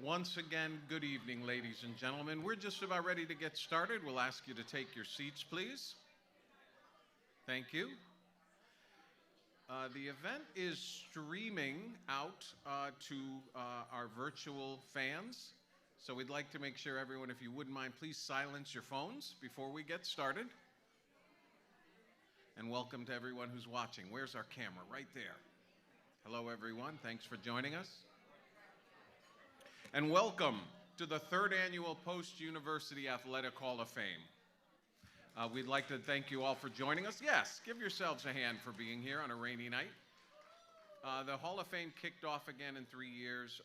Once again, good evening, ladies and gentlemen. We're just about ready to get started. We'll ask you to take your seats, please. Thank you. The event is streaming out to our virtual fans. So we'd like to make sure everyone, if you wouldn't mind, please silence your phones before we get started. And welcome to everyone who's watching. Where's our camera? Right there. Hello, everyone. Thanks for joining us. And welcome to the third annual Post-University Athletic Hall of Fame. We'd like to thank you all for joining us. Yes, give yourselves a hand for being here on a rainy night. The Hall of Fame kicked off again in 3 years.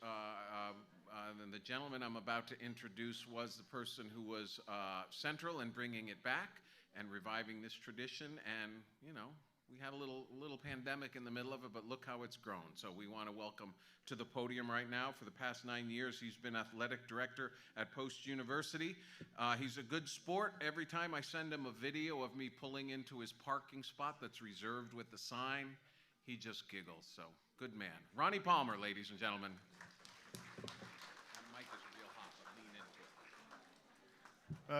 And the gentleman I'm about to introduce was the person who was central in bringing it back and reviving this tradition. And, you know, we had a little pandemic in the middle of it, but look how it's grown. So we want to welcome to the podium right now. For the past 9 years, he's been athletic director at Post University. He's a good sport. Every time I send him a video of me pulling into his parking spot that's reserved with the sign, he just giggles. So good man. Ronnie Palmer, ladies and gentlemen. That mic is real hot, but lean into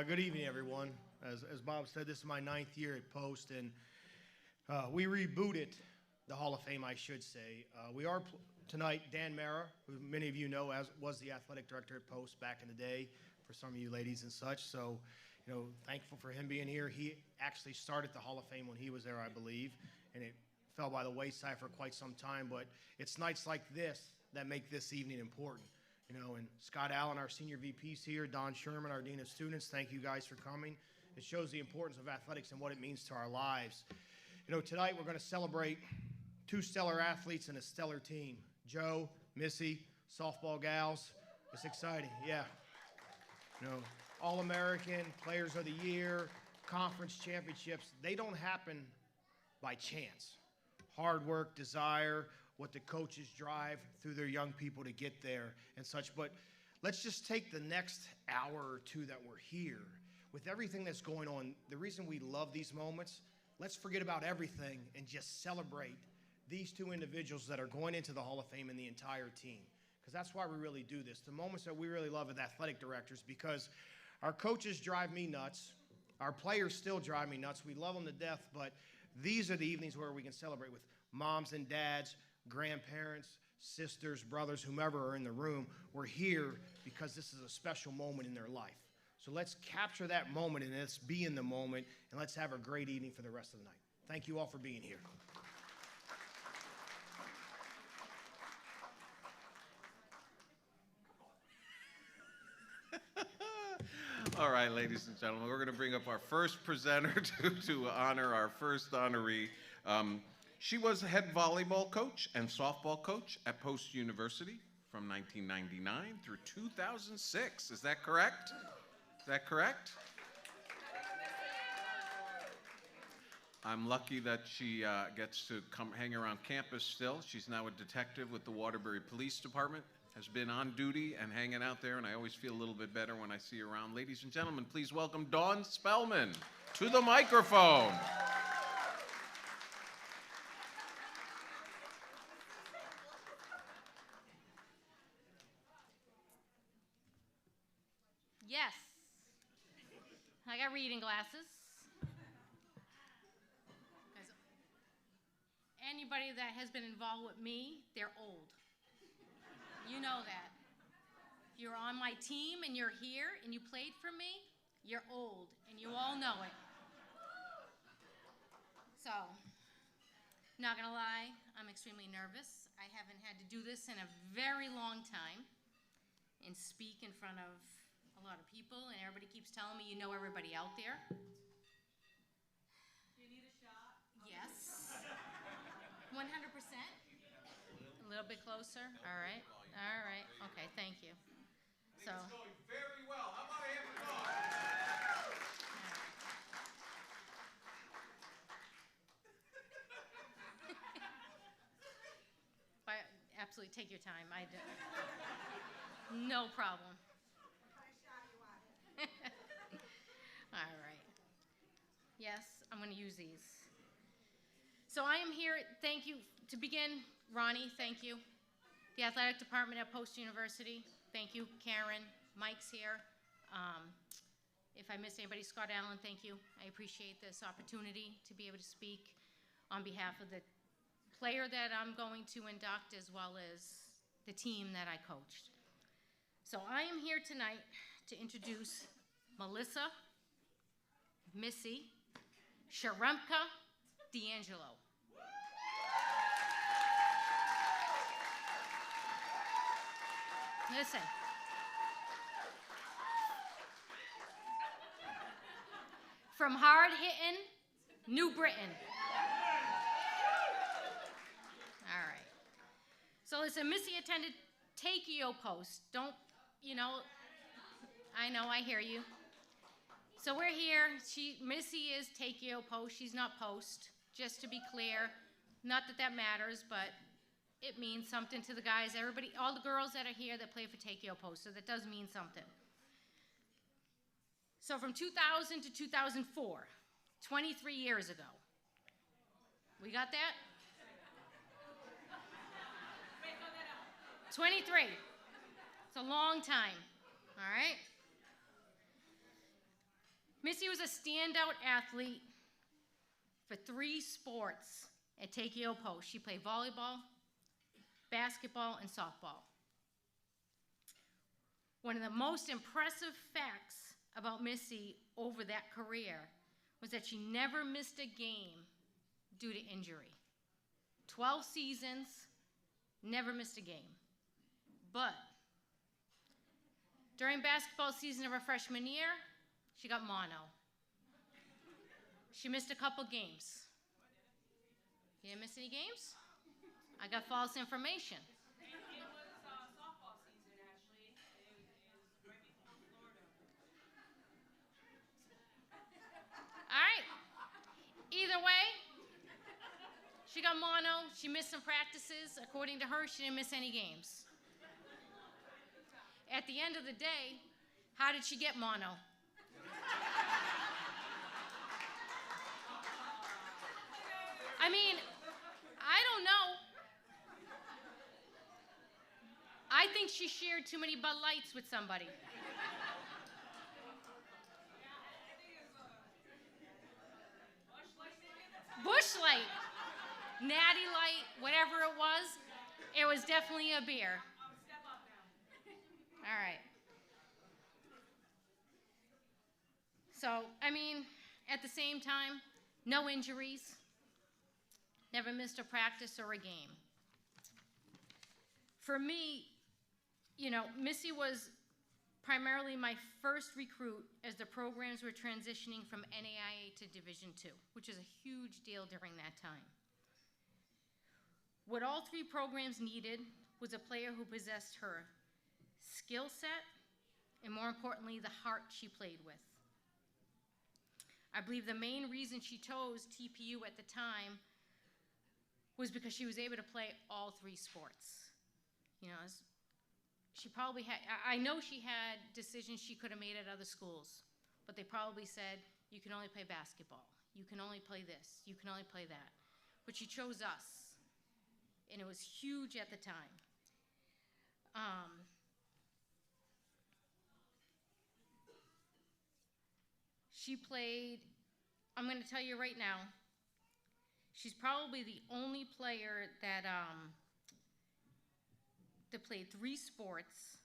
it. Good evening, everyone. As Bob said, this is my 9th year at Post, and we rebooted the Hall of Fame, I should say. We are tonight, Dan Mara, who many of you know was the athletic director at Post back in the day, for some of you ladies and such. So, you know, thankful for him being here. He actually started the Hall of Fame when he was there, I believe, and it fell by the wayside for quite some time. But it's nights like this that make this evening important. You know, and Scott Allen, our senior VP's here, Don Sherman, our Dean of Students, thank you guys for coming. It shows the importance of athletics and what it means to our lives. You know, tonight we're going to celebrate 2 stellar athletes and a stellar team. Joe, Missy, softball gals. It's exciting, yeah. You know, All-American, Players of the Year, conference championships, they don't happen by chance. Hard work, desire, what the coaches drive through their young people to get there and such. But let's just take the next hour or 2 that we're here. With everything that's going on, the reason we love these moments, let's forget about everything and just celebrate these 2 individuals that are going into the Hall of Fame and the entire team. Because that's why we really do this. The moments that we really love as athletic directors, because our coaches drive me nuts. Our players still drive me nuts. We love them to death, but these are the evenings where we can celebrate with moms and dads, grandparents, sisters, brothers, whomever are in the room. We're here because this is a special moment in their life. So let's capture that moment and let's be in the moment and let's have a great evening for the rest of the night. Thank you all for being here. All right, ladies and gentlemen, we're going to bring up our first presenter to honor our first honoree. She was head volleyball coach and softball coach at Post University from 1999 through 2006. Is that correct? Is that correct? I'm lucky that she gets to come hang around campus still. She's now a detective with the Waterbury Police Department, has been on duty and hanging out there, and I always feel a little bit better when I see her around. Ladies and gentlemen, please welcome Dawn Spellman to the microphone. Yes. I got reading glasses. Anybody that has been involved with me, they're old. You know that. If you're on my team and you're here and you played for me, you're old, and you all know it. So, not gonna lie, I'm extremely nervous. I haven't had to do this in a very long time and speak in front of a lot of people, and everybody keeps telling me you know everybody out there. You need a shot? Yes. 100%. A little bit closer. All right. All right. Okay. Thank you. It's going very well. How about a hand for Dawn? Absolutely, take your time. No problem. All right. Yes, I'm going to use these. So I am here, thank you, to begin, Ronnie, thank you. The athletic department at Post University, thank you. Karen, Mike's here. If I missed anybody, Scott Allen, thank you. I appreciate this opportunity to be able to speak on behalf of the player that I'm going to induct as well as the team that I coached. So I am here tonight to introduce Melissa, Missy, Czeremcha, D'Angelo. Listen. From hard-hitting New Britain. All right. So listen, Missy attended Takeo Post. Don't, I know, I hear you. So we're here. Missy is Takeo Post. She's not Post, just to be clear. Not that that matters, but it means something to the guys. Everybody, all the girls that are here that play for Takeo Post, so that does mean something. So from 2000 to 2004, 23 years ago. We got that? 23. It's a long time, all right? Missy was a standout athlete for 3 sports at Takeo Post. She played volleyball, basketball, and softball. One of the most impressive facts about Missy over that career was that she never missed a game due to injury. 12 seasons, never missed a game. But during basketball season of her freshman year, she got mono. She missed a couple games. You didn't miss any games? I got false information. It was softball season, actually. It was right before Florida. All right. Either way, she got mono. She missed some practices. According to her, she didn't miss any games. At the end of the day, how did she get mono? I mean, I don't know. I think she shared too many Bud Lights with somebody. Bush Light, Natty Light, whatever it was definitely a beer. Step up now. All right. So, I mean, at the same time, no injuries, never missed a practice or a game. For me, Missy was primarily my first recruit as the programs were transitioning from NAIA to Division II, which is a huge deal during that time. What all 3 programs needed was a player who possessed her skill set and, more importantly, the heart she played with. I believe the main reason she chose TPU at the time was because she was able to play all 3 sports. She probably had, I know she had decisions she could have made at other schools, but they probably said, you can only play basketball, you can only play this, you can only play that. But she chose us, and it was huge at the time. She played, I'm going to tell you right now, she's probably the only player that played 3 sports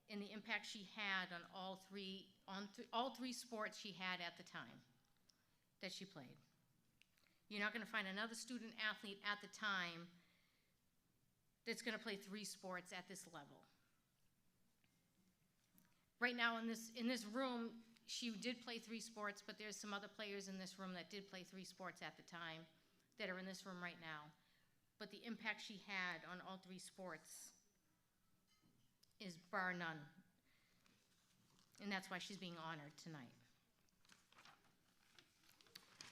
and the impact she had on all three sports she had at the time that she played. You're not going to find another student athlete at the time that's going to play 3 sports at this level. Right now in this room, she did play 3 sports, but there's some other players in this room that did play 3 sports at the time that are in this room right now. But the impact she had on all 3 sports is bar none. And that's why she's being honored tonight.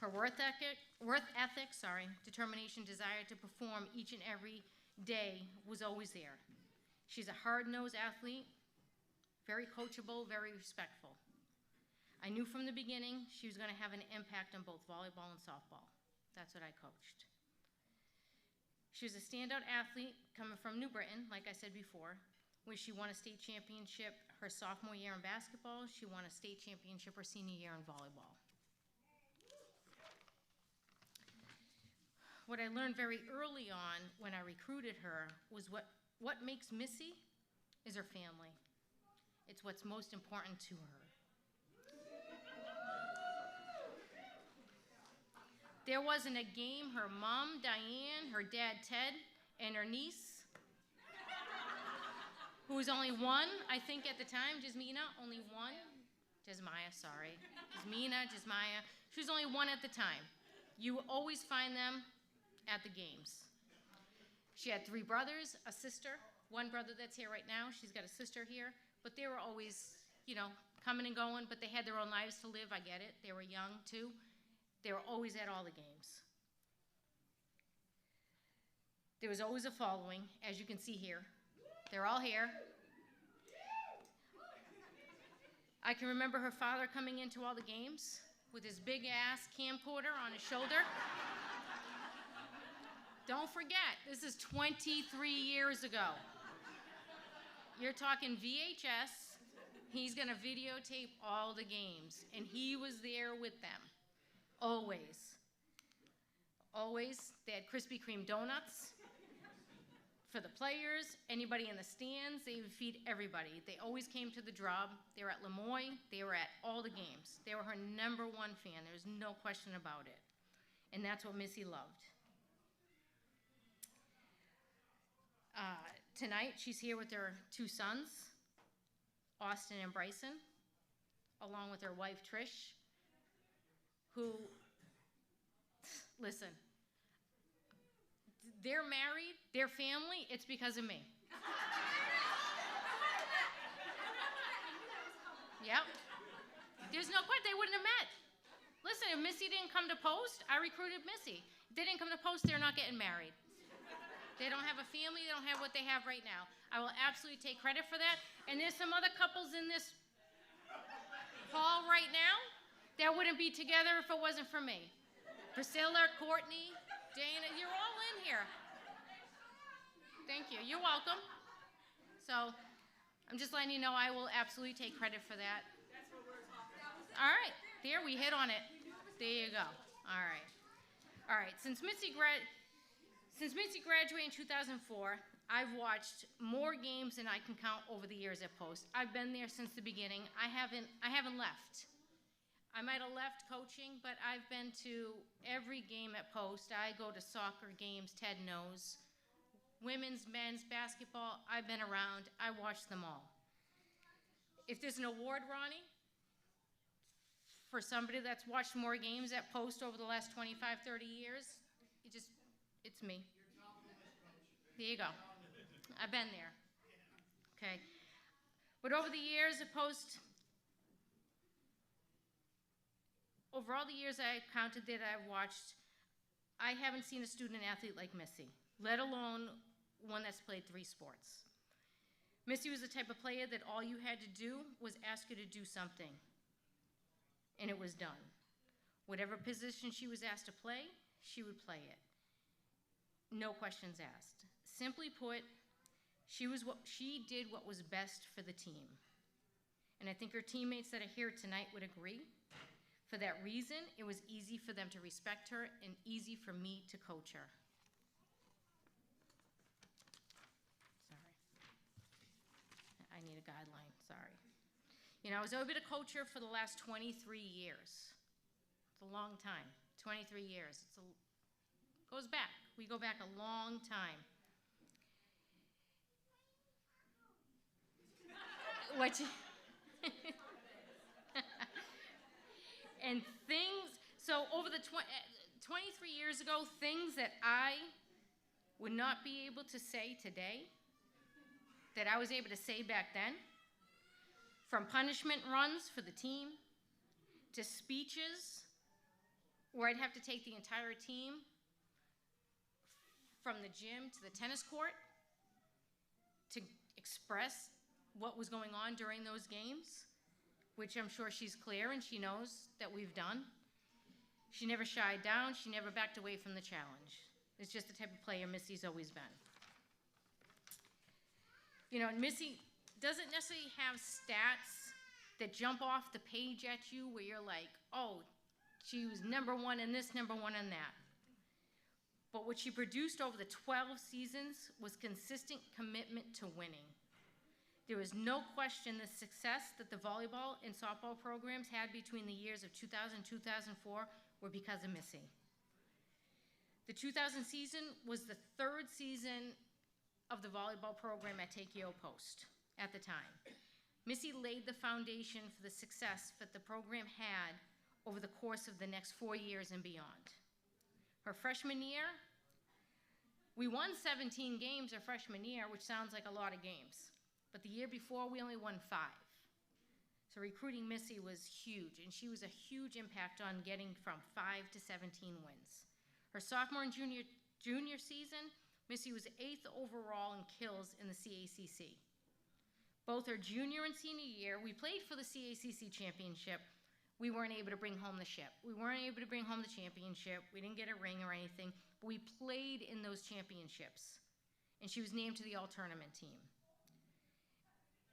Her work ethic, determination, desire to perform each and every day was always there. She's a hard-nosed athlete, very coachable, very respectful. I knew from the beginning she was going to have an impact on both volleyball and softball. That's what I coached. She was a standout athlete coming from New Britain, like I said before, where she won a state championship her sophomore year in basketball. She won a state championship her senior year in volleyball. What I learned very early on when I recruited her was what makes Missy is her family. It's what's most important to her. There wasn't a game her mom, Diane, her dad, Ted, and her niece, who was only one, I think at the time, Jasmina, only one. Jasmaya, sorry. Jasmaya. She was only one at the time. You will always find them at the games. She had 3 brothers, a sister, one brother that's here right now. She's got a sister here, but they were always, coming and going, but they had their own lives to live. I get it. They were young too. They were always at all the games. There was always a following, as you can see here. They're all here. I can remember her father coming into all the games with his big ass camcorder on his shoulder. Don't forget, this is 23 years ago. You're talking VHS. He's gonna videotape all the games, and he was there with them, always. Always, they had Krispy Kreme donuts for the players, anybody in the stands, they would feed everybody. They always came to the Drub. They were at Lemoyne. They were at all the games. They were her #1 fan. There's no question about it. And that's what Missy loved. Tonight, she's here with her 2 sons, Austin and Bryson, along with her wife, Trish, who, listen, they're married, they're family, it's because of me. Yep. There's no question, they wouldn't have met. Listen, if Missy didn't come to Post, I recruited Missy. If they didn't come to Post, they're not getting married. They don't have a family, they don't have what they have right now. I will absolutely take credit for that. And there's some other couples in this hall right now that wouldn't be together if it wasn't for me. Priscilla, Courtney, Dana, you're all in here. Thank you, you're welcome. So, I'm just letting you know I will absolutely take credit for that. That's what we're talking about. All right, there, we hit on it. There you go, all right. All right, since Missy graduated in 2004, I've watched more games than I can count over the years at Post. I've been there since the beginning. I haven't left. I might have left coaching, but I've been to every game at Post. I go to soccer games, Ted knows. Women's, men's, basketball, I've been around. I watched them all. If there's an award, Ronnie, for somebody that's watched more games at Post over the last 25, 30 years, it's me. There you go. I've been there. Okay. But over the years at Post, over all the years I counted that I've watched, I haven't seen a student athlete like Missy, let alone one that's played 3 sports. Missy was the type of player that all you had to do was ask her to do something, and it was done. Whatever position she was asked to play, she would play it. No questions asked. Simply put, she did what was best for the team. And I think her teammates that are here tonight would agree. For that reason, it was easy for them to respect her and easy for me to coach her. Sorry. I need a guideline, sorry. I was able to coach her for the last 23 years. It's a long time, 23 years. Goes back. We go back a long time. And so over the 23 years ago, things that I would not be able to say today, that I was able to say back then, from punishment runs for the team, to speeches where I'd have to take the entire team from the gym to the tennis court to express what was going on during those games, which I'm sure she's clear and she knows that we've done. She never shied down, she never backed away from the challenge. It's just the type of player Missy's always been. You know, and Missy doesn't necessarily have stats that jump off the page at you where you're like, oh, she was number one in this, number one in that. But what she produced over the 12 seasons was consistent commitment to winning. There was no question the success that the volleyball and softball programs had between the years of 2000 and 2004 were because of Missy. The 2000 season was the third season of the volleyball program at Takeo Post at the time. Missy laid the foundation for the success that the program had over the course of the next 4 years and beyond. Her freshman year, we won 17 games her freshman year, which sounds like a lot of games. But the year before, we only won 5. So recruiting Missy was huge, and she was a huge impact on getting from 5 to 17 wins. Her sophomore and junior season, Missy was 8th overall in kills in the CACC. Both her junior and senior year, we played for the CACC championship. We weren't able to bring home the ship. We weren't able to bring home the championship. We didn't get a ring or anything, but we played in those championships. And she was named to the all-tournament team.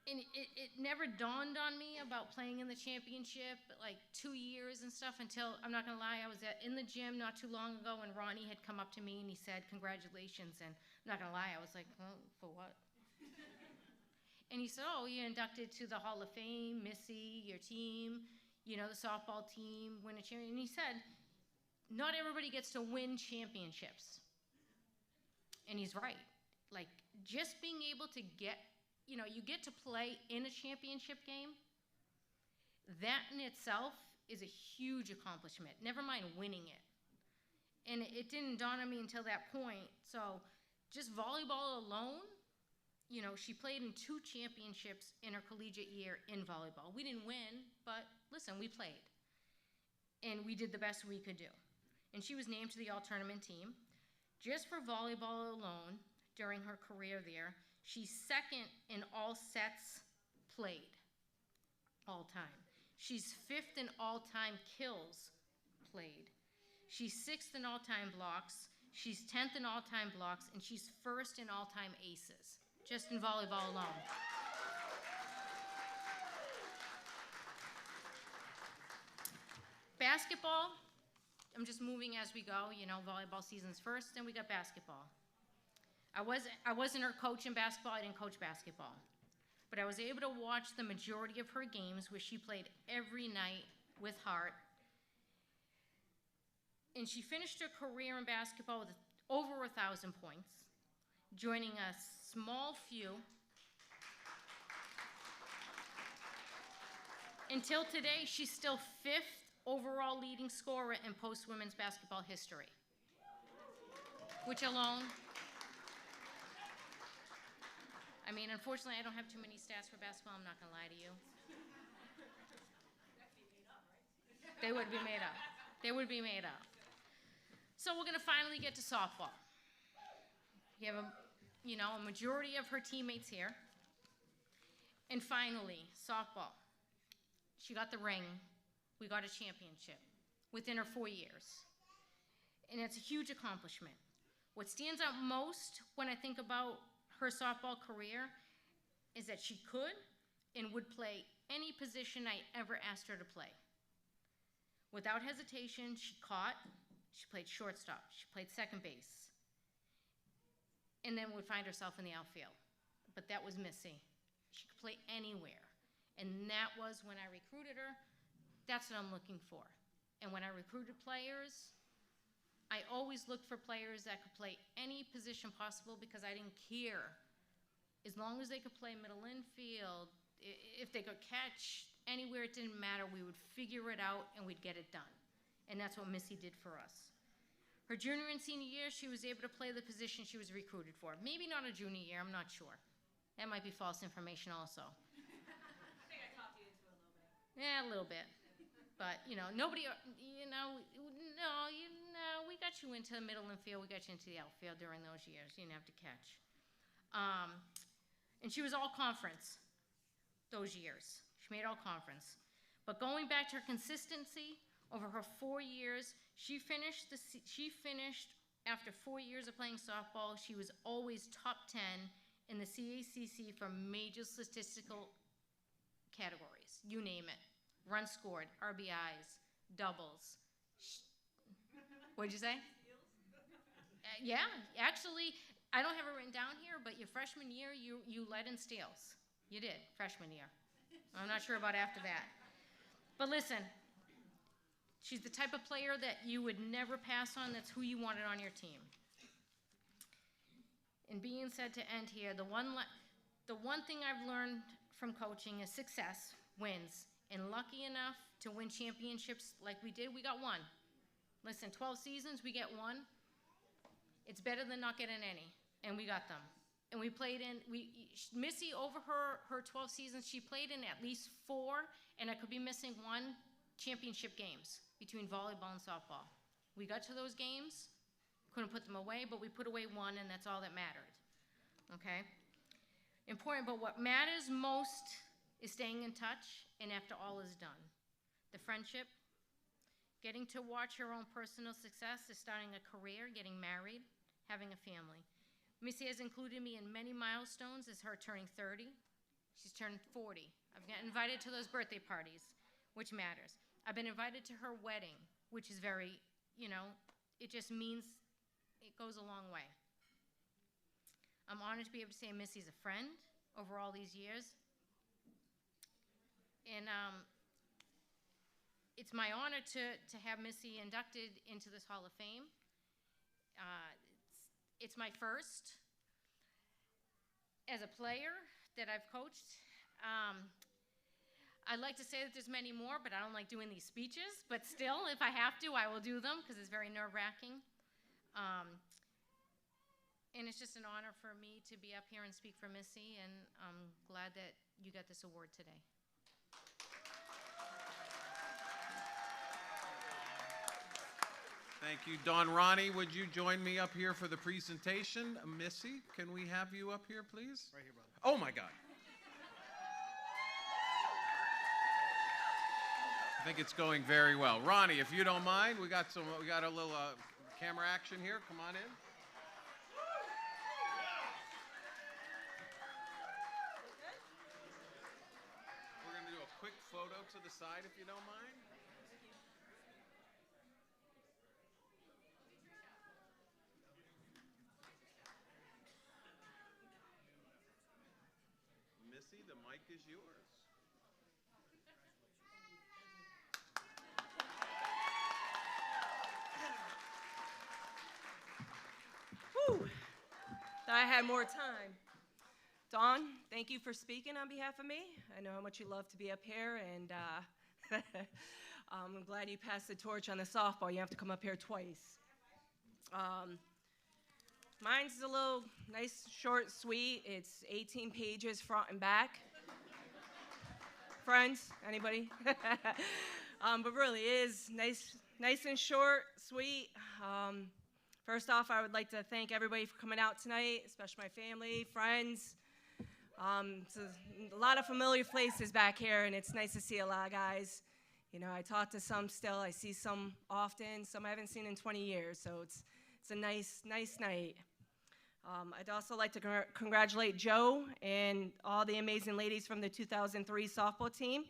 And it never dawned on me about playing in the championship, like 2 years and stuff, until, I'm not gonna lie, I was in the gym not too long ago, and Ronnie had come up to me and he said, congratulations, and I'm not gonna lie, I was like, oh, for what? And he said, oh, you're inducted to the Hall of Fame, Missy, your team, you know, the softball team, win a championship. And he said, not everybody gets to win championships. And he's right. Like, just being able to get, you know, you get to play in a championship game, that in itself is a huge accomplishment, never mind winning it. And it didn't dawn on me until that point. So just volleyball alone, you know, she played in 2 championships in her collegiate year in volleyball. We didn't win, but listen, we played. And we did the best we could do. And she was named to the all-tournament team. Just for volleyball alone, during her career there, she's 2nd in all sets played, all time. She's 5th in all-time kills played. She's 6th in all-time blocks. She's 10th in all-time blocks, and she's 1st in all-time aces, just in volleyball alone. Basketball, I'm just moving as we go. You know, volleyball season's first, then we got basketball. I wasn't her coach in basketball. I didn't coach basketball. But I was able to watch the majority of her games where she played every night with heart. And she finished her career in basketball with over 1,000 points, joining a small few. Until today, she's still 5th overall leading scorer in post-women's basketball history, which alone, I mean, unfortunately, I don't have too many stats for basketball. I'm not going to lie to you. They would be made up. They would be made up. So we're going to finally get to softball. You have a majority of her teammates here. And finally, softball. She got the ring. We got a championship within her 4 years. And it's a huge accomplishment. What stands out most when I think about her softball career is that she could and would play any position I ever asked her to play. Without hesitation, she caught, she played shortstop, she played second base, and then would find herself in the outfield. But that was Missy. She could play anywhere. And that was when I recruited her. That's what I'm looking for. And when I recruited players, I always looked for players that could play any position possible because I didn't care. As long as they could play middle infield, if they could catch anywhere, it didn't matter. We would figure it out and we'd get it done. And that's what Missy did for us. Her junior and senior year, she was able to play the position she was recruited for. Maybe not a junior year, I'm not sure. That might be false information also. I think I talked you into it a little bit. Yeah, a little bit. But, nobody, we got you into the middle infield, we got you into the outfield during those years. You didn't have to catch. And she was all conference those years. She made all conference. But going back to her consistency over her 4 years, she finished after 4 years of playing softball, she was always top 10 in the CACC for major statistical categories, you name it. Runs scored, RBIs, doubles. What'd you say? Yeah, actually, I don't have it written down here, but your freshman year, you led in steals. You did, freshman year. I'm not sure about after that. But listen, she's the type of player that you would never pass on. That's who you wanted on your team. And being said to end here, the one thing I've learned from coaching is success wins. And lucky enough to win championships like we did, we got one. Listen, 12 seasons, we get one. It's better than not getting any, and we got them. And we played in, Missy, over her 12 seasons, she played in at least 4, and I could be missing 1 championship games between volleyball and softball. We got to those games, couldn't put them away, but we put away 1, and that's all that mattered, okay? Important, but what matters most is staying in touch, and after all is done. The friendship, getting to watch her own personal success is starting a career, getting married, having a family. Missy has included me in many milestones as her turning 30. She's turned 40. I've gotten invited to those birthday parties, which matters. I've been invited to her wedding, which is very, it just means it goes a long way. I'm honored to be able to say Missy's a friend over all these years. And it's my honor to have Missy inducted into this Hall of Fame. It's my first as a player that I've coached. I'd like to say that there's many more, but I don't like doing these speeches. But still, if I have to, I will do them because it's very nerve-wracking. And it's just an honor for me to be up here and speak for Missy, and I'm glad that you got this award today. Thank you. Don Ronnie, would you join me up here for the presentation? Missy, can we have you up here, please? Right here, brother. Oh, my God. I think it's going very well. Ronnie, if you don't mind, we got a little camera action here. Come on in. We're going to do a quick photo to the side, if you don't mind. Missy, the mic is yours. Whew. Thought I had more time. Dawn, thank you for speaking on behalf of me. I know how much you love to be up here, and I'm glad you passed the torch on the softball. You have to come up here twice. Mine's a little nice, short, sweet. It's 18 pages front and back. Friends, anybody? But really, it is nice and short, sweet. First off, I would like to thank everybody for coming out tonight, especially my family, friends. It's a lot of familiar faces back here, and it's nice to see a lot of guys. I talk to some still. I see some often. Some I haven't seen in 20 years, so it's a nice night. I'd also like to congratulate Joe and all the amazing ladies from the 2003 softball team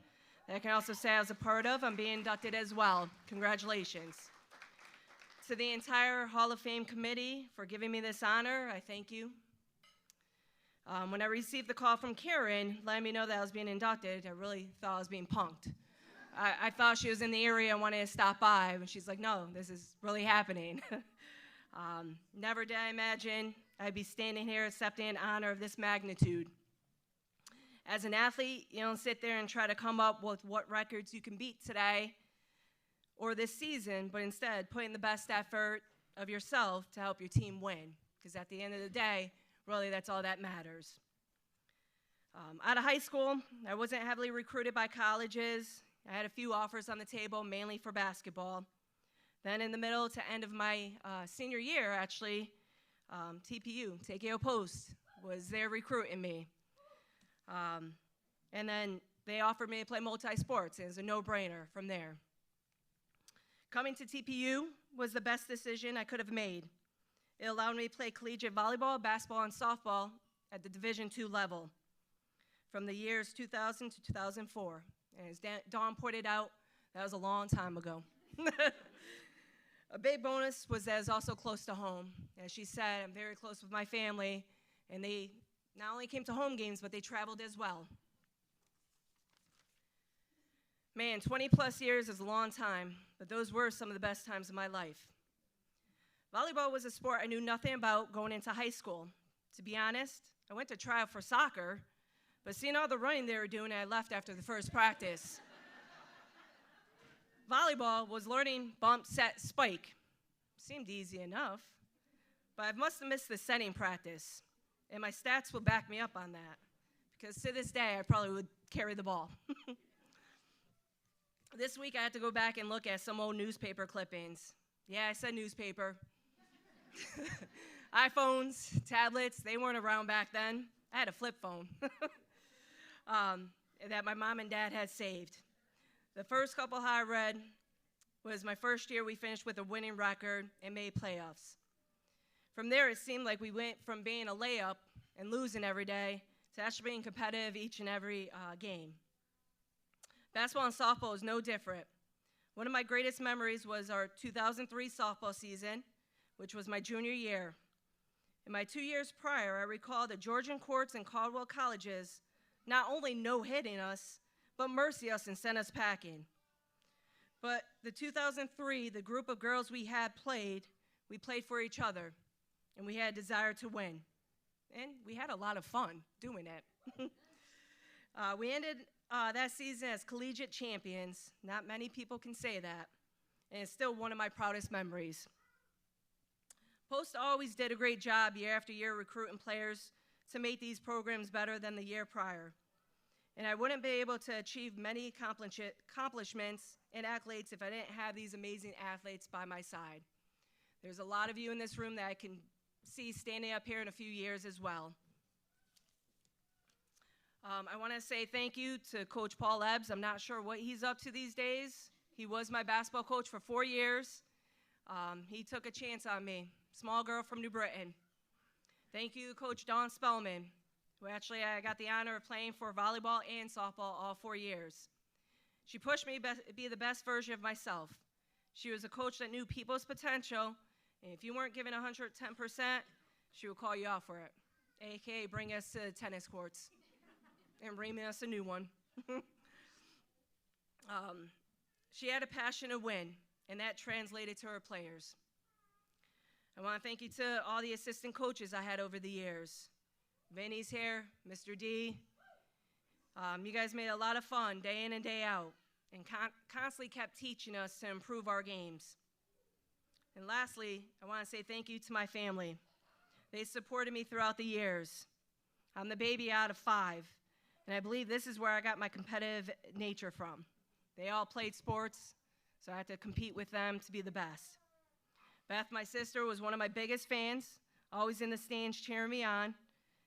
that I can also say I was a part of. I'm being inducted as well. Congratulations. To the entire Hall of Fame committee for giving me this honor, I thank you. When I received the call from Karen letting me know that I was being inducted, I really thought I was being punked. I thought she was in the area and wanted to stop by, and she's like, no, this is really happening. Never did I imagine I'd be standing here accepting an honor of this magnitude. As an athlete, you don't sit there and try to come up with what records you can beat today or this season, but instead putting the best effort of yourself to help your team win. Because at the end of the day, really that's all that matters. Out of high school, I wasn't heavily recruited by colleges. I had a few offers on the table, mainly for basketball. Then in the middle to end of my senior year, actually, TPU, Takeo Post, was there recruiting me. And then they offered me to play multi-sports. It was a no-brainer from there. Coming to TPU was the best decision I could have made. It allowed me to play collegiate volleyball, basketball, and softball at the Division II level from the years 2000 to 2004. And as Dawn pointed out, that was a long time ago. A big bonus was that it's also close to home. As she said, I'm very close with my family, and they not only came to home games, but they traveled as well. Man, 20+ years is a long time, but those were some of the best times of my life. Volleyball was a sport I knew nothing about going into high school. To be honest, I went to try out for soccer, but seeing all the running they were doing, I left after the first practice. Volleyball was learning bump, set, spike. Seemed easy enough, but I must have missed the setting practice, and my stats will back me up on that, because to this day, I probably would carry the ball. This week, I had to go back and look at some old newspaper clippings. Yeah, I said newspaper. iPhones, tablets, they weren't around back then. I had a flip phone that my mom and dad had saved. The first couple I read was my first year we finished with a winning record and made playoffs. From there, it seemed like we went from being a layup and losing every day to actually being competitive each and every game. Basketball and softball is no different. One of my greatest memories was our 2003 softball season, which was my junior year. In my 2 years prior, I recall the Georgian courts and Caldwell colleges not only no-hitting us, but mercy us and sent us packing. But the 2003, the group of girls we played for each other, and we had a desire to win. And we had a lot of fun doing it. We ended that season as collegiate champions. Not many people can say that, and it's still one of my proudest memories. Post always did a great job year after year recruiting players to make these programs better than the year prior. And I wouldn't be able to achieve many accomplishments and accolades if I didn't have these amazing athletes by my side. There's a lot of you in this room that I can see standing up here in a few years as well. I want to say thank you to Coach Paul Ebbs. I'm not sure what he's up to these days. He was my basketball coach for 4 years. He took a chance on me, small girl from New Britain. Thank you, Coach Dawn Spellman, who actually I got the honor of playing for volleyball and softball all 4 years. She pushed me to be the best version of myself. She was a coach that knew people's potential, and if you weren't giving 110%, she would call you out for it, AKA bring us to the tennis courts and bring us a new one. She had a passion to win, and that translated to her players. I want to thank you to all the assistant coaches I had over the years. Vinny's here, Mr. D. You guys made a lot of fun day in and day out, and constantly kept teaching us to improve our games. And lastly, I want to say thank you to my family. They supported me throughout the years. I'm the baby out of 5, and I believe this is where I got my competitive nature from. They all played sports, so I had to compete with them to be the best. Beth, my sister, was one of my biggest fans, always in the stands cheering me on.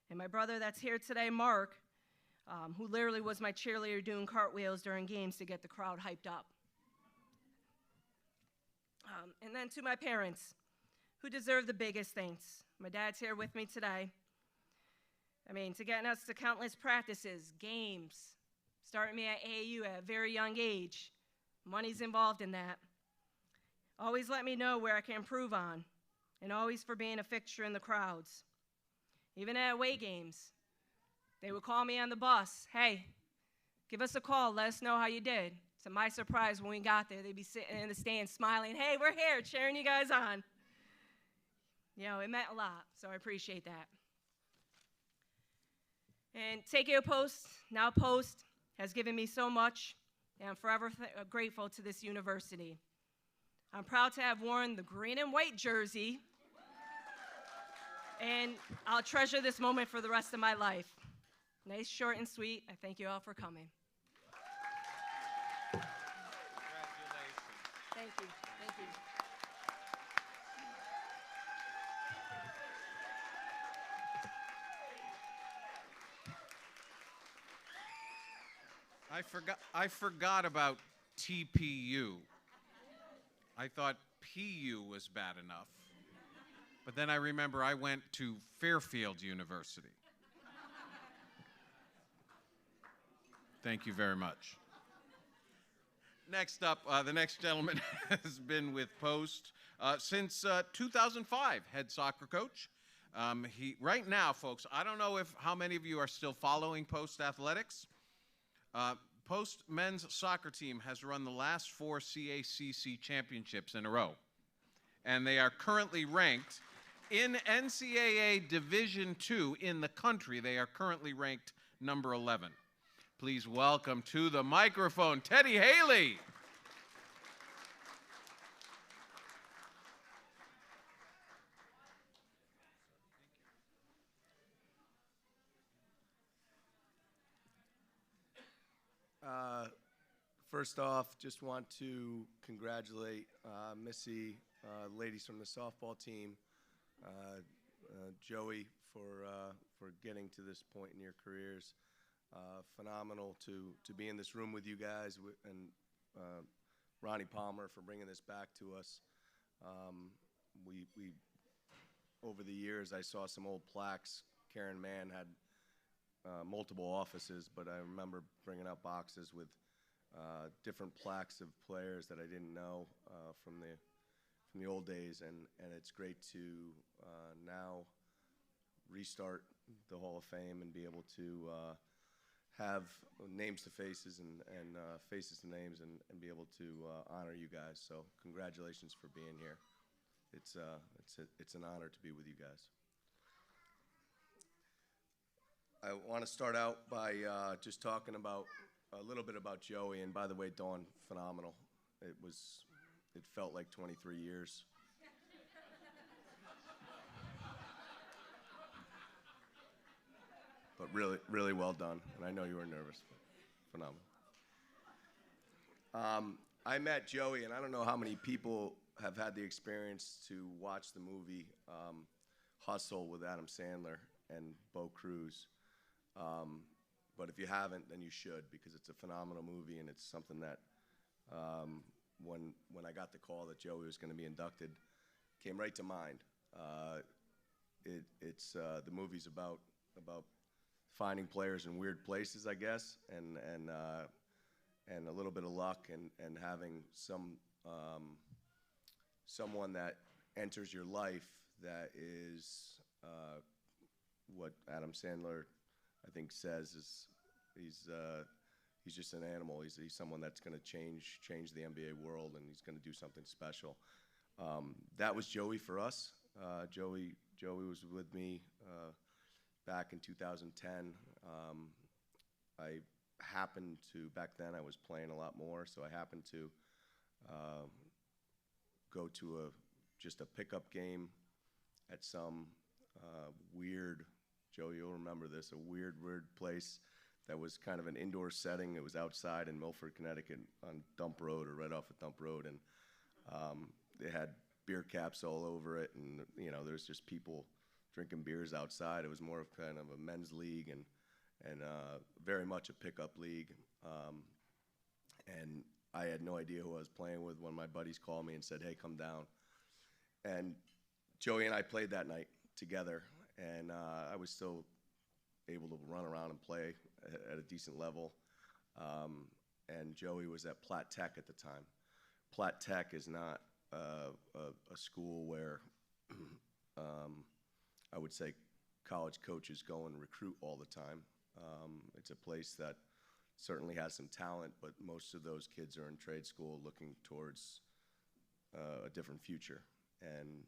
And my brother that's here today, Mark, who literally was my cheerleader doing cartwheels during games to get the crowd hyped up. And then to my parents, who deserve the biggest thanks. My dad's here with me today. I mean, to getting us to countless practices, games, starting me at AAU at a very young age. Money's involved in that. Always let me know where I can improve on, and always for being a fixture in the crowds. Even at away games, they would call me on the bus, hey, give us a call, let us know how you did. To my surprise, when we got there, they'd be sitting in the stands smiling, hey, we're here, cheering you guys on. You know, it meant a lot, so I appreciate that. And Take-It Post, now Post, has given me so much, and I'm forever grateful to this university. I'm proud to have worn the green and white jersey, and I'll treasure this moment for the rest of my life. Nice, short, and sweet. I thank you all for coming. Congratulations. Thank you. Thank you. I forgot about TPU. I thought PU was bad enough. But then I remember I went to Fairfield University. Thank you very much. Next up, the next gentleman has been with Post since 2005, head soccer coach. Right now, folks, I don't know how many of you are still following Post athletics. Post men's soccer team has run the last 4 CACC championships in a row, and they are currently ranked in NCAA Division II in the country. They are currently ranked number 11. Please welcome to the microphone, Teddy Haley. First off, just want to congratulate Missy, ladies from the softball team, Joey for getting to this point in your careers. Phenomenal to be in this room with you guys, and Ronnie Palmer for bringing this back to us. We over the years, I saw some old plaques. Karen Mann had multiple offices, but I remember bringing out boxes with different plaques of players that I didn't know from the old days, and it's great to now restart the Hall of Fame and be able to have names to faces and faces to names and be able to honor you guys. So congratulations for being here. It's an honor to be with you guys. I want to start out by just talking about a little bit about Joey. And by the way, Dawn, phenomenal. It felt like 23 years. But really, really well done. And I know you were nervous, but phenomenal. I met Joey, and I don't know how many people have had the experience to watch the movie Hustle with Adam Sandler and Bo Cruz. But if you haven't, then you should, because it's a phenomenal movie, and it's something that when I got the call that Joey was going to be inducted, came right to mind. The movie's about finding players in weird places, I guess, and a little bit of luck, and having someone that enters your life that is what Adam Sandler, I think, says is he's just an animal. He's someone that's going to change the NBA world, and he's going to do something special. That was Joey for us. Joey was with me back in 2010. I happened to, back then I was playing a lot more, so I happened to go to just a pickup game at some weird, Joey, you'll remember this, a weird place that was kind of an indoor setting. It was outside in Milford, Connecticut on Dump Road, or right off of Dump Road, and they had beer caps all over it, and there's just people drinking beers outside. It was more of kind of a men's league and very much a pickup league. And I had no idea who I was playing with when my buddies called me and said, "Hey, come down." And Joey and I played that night together, and I was still able to run around and play at a decent level. And Joey was at Platt Tech at the time. Platt Tech is not a school where I would say college coaches go and recruit all the time. It's a place that certainly has some talent, but most of those kids are in trade school looking towards a different future. And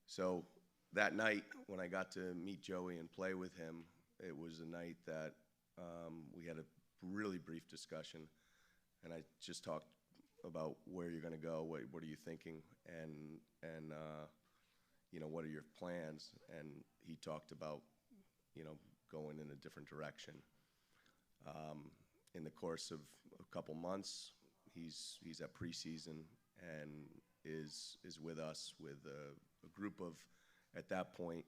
so that night, when I got to meet Joey and play with him, it was a night that we had a really brief discussion, and I just talked about where you're going to go, what are you thinking, and what are your plans? And he talked about going in a different direction. In the course of a couple months, he's at preseason and is with us with a group of, at that point,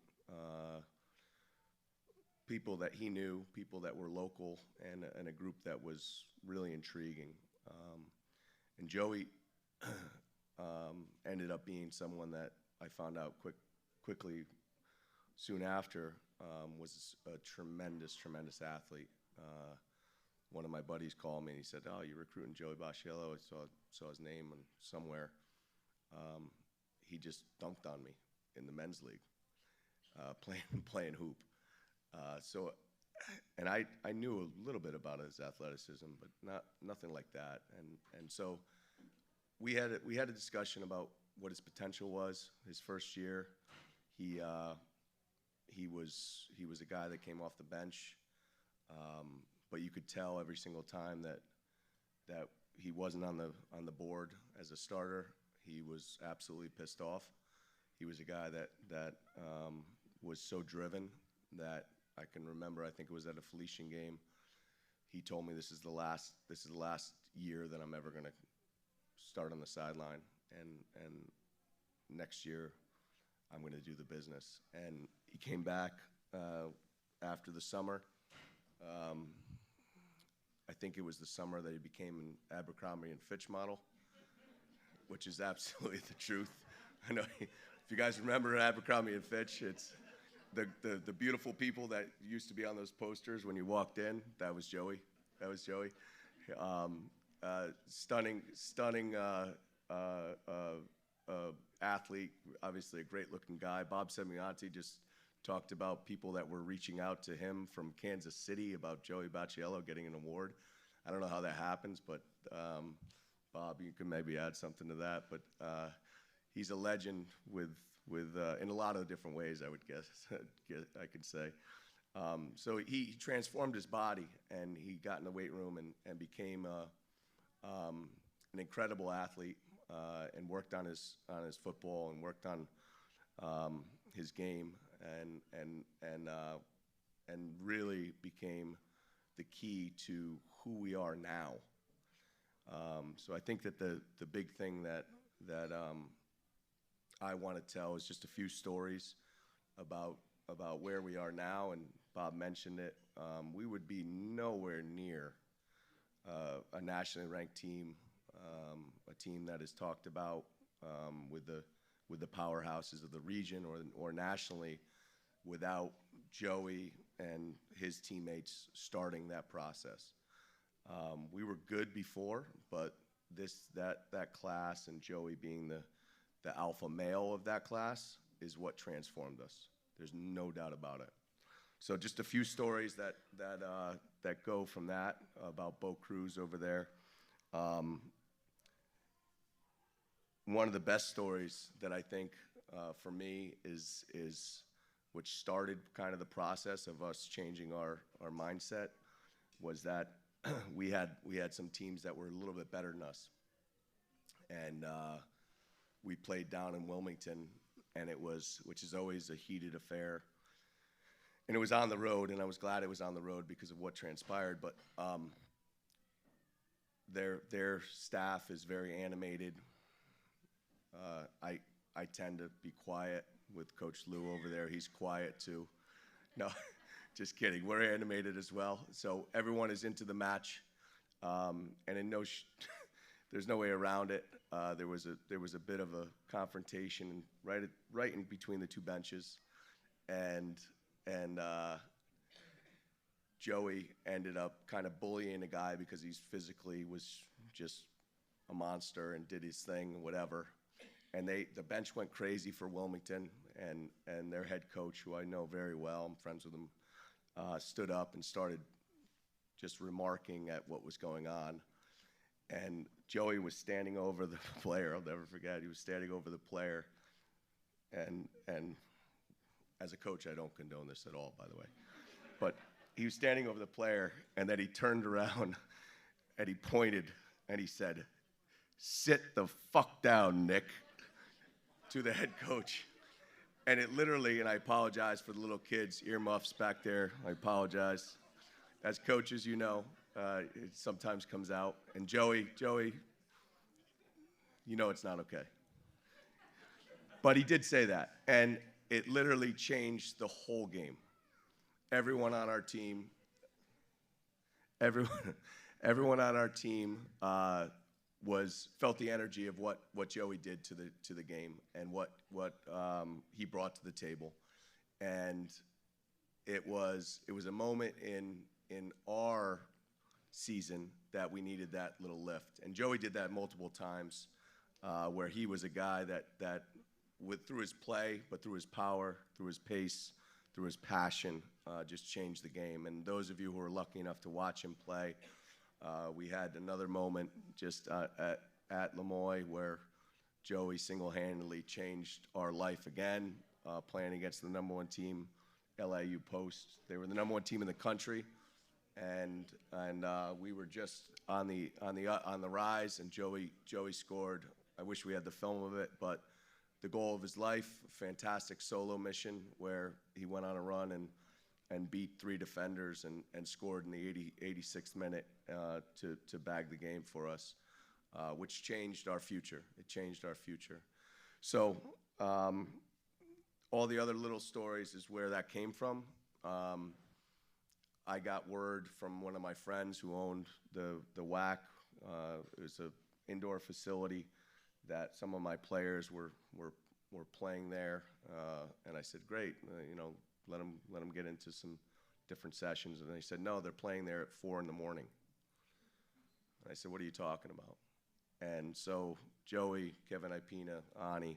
people that he knew, people that were local, and a group that was really intriguing. And Joey ended up being someone that I found out quickly soon after was a tremendous athlete. one of my buddies called me and he said, "Oh, you're recruiting Joey Baccielo." I saw his name somewhere. He just dunked on me in the men's league, playing hoop. And I knew a little bit about his athleticism, but nothing like that. And so we had a discussion about what his potential was. His first year, he was a guy that came off the bench, but you could tell every single time that he wasn't on the board as a starter. He was absolutely pissed off. He was a guy that was so driven that I can remember, I think it was at a Felician game, he told me this is the last year that I'm ever going to start on the sideline, and next year I'm going to do the business. And he came back after the summer. I think it was the summer that he became an Abercrombie & Fitch model, which is absolutely the truth. I know if you guys remember Abercrombie & Fitch, it's the beautiful people that used to be on those posters when you walked in. That was Joey. Stunning athlete, obviously a great-looking guy. Bob Semionti just talked about people that were reaching out to him from Kansas City about Joey Baccielo getting an award. I don't know how that happens, but Bob, you can maybe add something to that. But he's a legend with in a lot of different ways, I would guess. I could say. So he transformed his body, and he got in the weight room and became an incredible athlete, and worked on his football and worked on his game, and really became the key to who we are now. So I think that the big thing that I want to tell is just a few stories about where we are now, and Bob mentioned it. We would be nowhere near a nationally ranked team, a team that is talked about with the powerhouses of the region or nationally, without Joey and his teammates starting that process. We were good before, but that class and Joey being the alpha male of that class is what transformed us. There's no doubt about it. So just a few stories that go from that about Bo Cruz over there. One of the best stories that I think for me is which started kind of the process of us changing our mindset, was that we had some teams that were a little bit better than us, and we played down in Wilmington, and which is always a heated affair, and it was on the road, and I was glad it was on the road because of what transpired. But their staff is very animated. I tend to be quiet with Coach Lou over there. He's quiet too. No, just kidding. We're animated as well. So everyone is into the match, and there's no way around it. There was a bit of a confrontation right in between the two benches, and Joey ended up kind of bullying a guy because he's physically was just a monster and did his thing and whatever. And the bench went crazy for Wilmington, and their head coach, who I know very well, I'm friends with him, stood up and started just remarking at what was going on. And Joey was standing over the player. I'll never forget. He was standing over the player. And as a coach, I don't condone this at all, by the way. But he was standing over the player, and then he turned around, and he pointed, and he said, "Sit the fuck down, Nick," to the head coach. And it literally, and I apologize for the little kids, earmuffs back there. I apologize. As coaches, you know, it sometimes comes out. And Joey, you know it's not okay. But he did say that, and it literally changed the whole game. Everyone on our team felt the energy of what Joey did to the game and what he brought to the table, and it was a moment in our season that we needed that little lift. And Joey did that multiple times, where he was a guy that through his play, but through his power, through his pace, through his passion, just changed the game. And those of you who were lucky enough to watch him play, we had another moment just at Lemoy where Joey single-handedly changed our life again, playing against the #1 team, LIU Post. They were the #1 team in the country, and we were just on the rise. And Joey scored. I wish we had the film of it, but the goal of his life, a fantastic solo mission where he went on a run and beat 3 defenders and scored in the 86th minute to bag the game for us, which changed our future. It changed our future. So all the other little stories is where that came from. I got word from one of my friends who owned the WAC. It was an indoor facility that some of my players were playing there, and I said, great, let them get into some different sessions. And they said, no, they're playing there at 4 in the morning. And I said, what are you talking about? And so Joey, Kevin Ipina, Ani,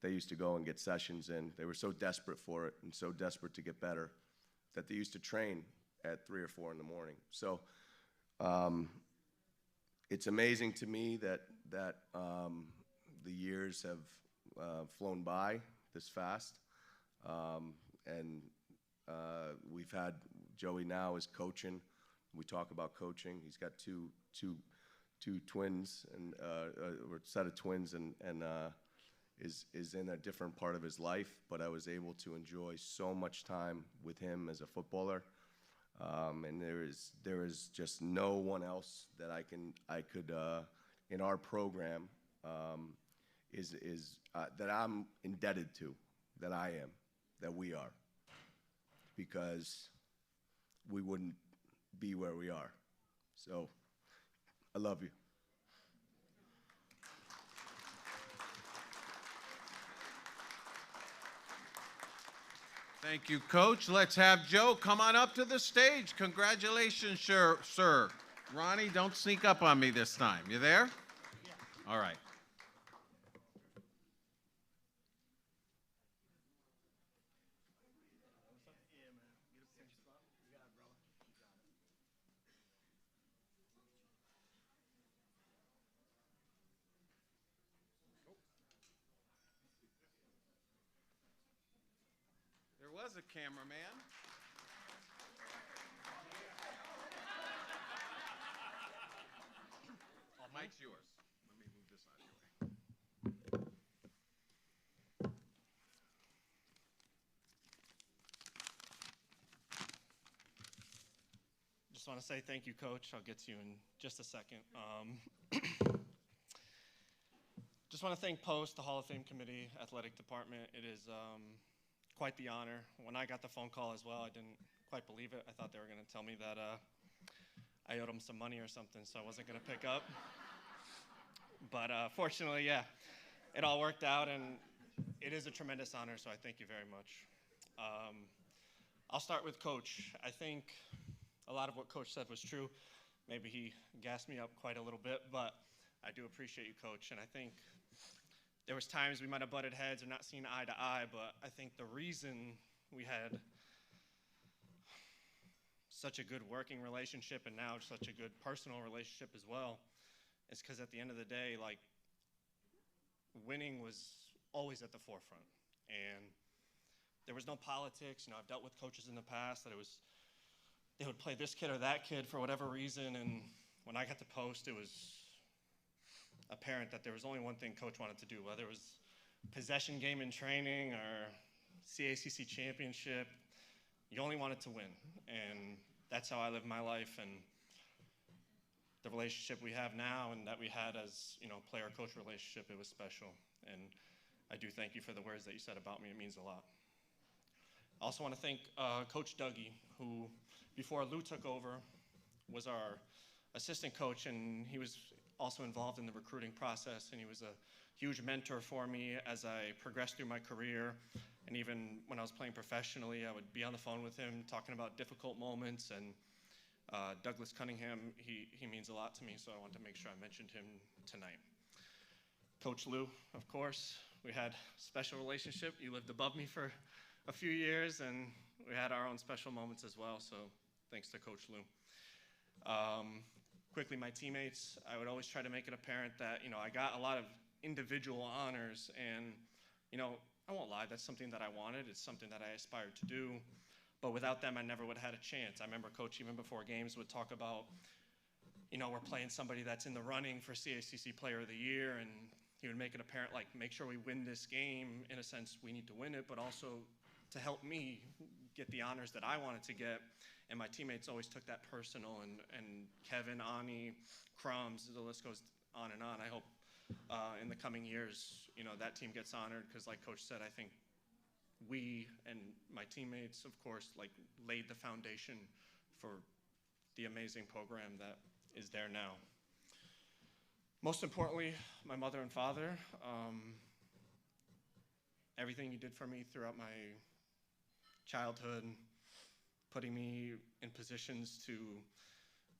they used to go and get sessions in. They were so desperate for it and so desperate to get better that they used to train at 3 or 4 in the morning. So it's amazing to me that the years have flown by this fast. And we've had Joey now is coaching. We talk about coaching. He's got two twins and or a set of twins, and is in a different part of his life. But I was able to enjoy so much time with him as a footballer, and there is just no one else that I could in our program that I'm indebted to, that we are, because we wouldn't be where we are. So I love you. Thank you, Coach. Let's have Joe come on up to the stage. Congratulations, sir. Ronnie, don't sneak up on me this time. You there? Yeah. All right. There was a cameraman. Mike's yours. Let me move this out of your way. Just want to say thank you, Coach. I'll get to you in just a second. Just want to thank Post, the Hall of Fame Committee, Athletic Department. It is quite the honor. When I got the phone call as well, I didn't quite believe it. I thought they were going to tell me that I owed them some money or something, so I wasn't going to pick up. But fortunately, yeah, it all worked out, and it is a tremendous honor, so I thank you very much. I'll start with Coach. I think a lot of what Coach said was true. Maybe he gassed me up quite a little bit, but I do appreciate you, Coach, and I think there was times we might have butted heads or not seen eye to eye, but I think the reason we had such a good working relationship and now such a good personal relationship as well is because at the end of the day, like, winning was always at the forefront. And there was no politics. I've dealt with coaches in the past that they would play this kid or that kid for whatever reason, and when I got to Post, it was apparent that there was only one thing Coach wanted to do, whether it was possession game in training or CACC championship. You only wanted to win, and that's how I live my life. And the relationship we have now and that we had as player-coach relationship, it was special. And I do thank you for the words that you said about me. It means a lot. I also want to thank Coach Dougie, who before Lou took over was our assistant coach, and he was also involved in the recruiting process, and he was a huge mentor for me as I progressed through my career. And even when I was playing professionally, I would be on the phone with him talking about difficult moments, and Douglas Cunningham, he means a lot to me, so I want to make sure I mentioned him tonight. Coach Lou, of course, we had a special relationship. You lived above me for a few years, and we had our own special moments as well, so thanks to Coach Lou. Quickly, my teammates, I would always try to make it apparent that, I got a lot of individual honors, and, I won't lie, that's something that I wanted. It's something that I aspired to do, but without them, I never would have had a chance. I remember Coach, even before games, would talk about, we're playing somebody that's in the running for CACC Player of the Year, and he would make it apparent, like, make sure we win this game. In a sense, we need to win it, but also to help me get the honors that I wanted to get. And my teammates always took that personal, and Kevin, Ani, Crumbs, the list goes on and on. I hope in the coming years, that team gets honored, because like Coach said, I think we and my teammates, of course, like, laid the foundation for the amazing program that is there now. Most importantly, my mother and father, everything you did for me throughout my childhood, putting me in positions to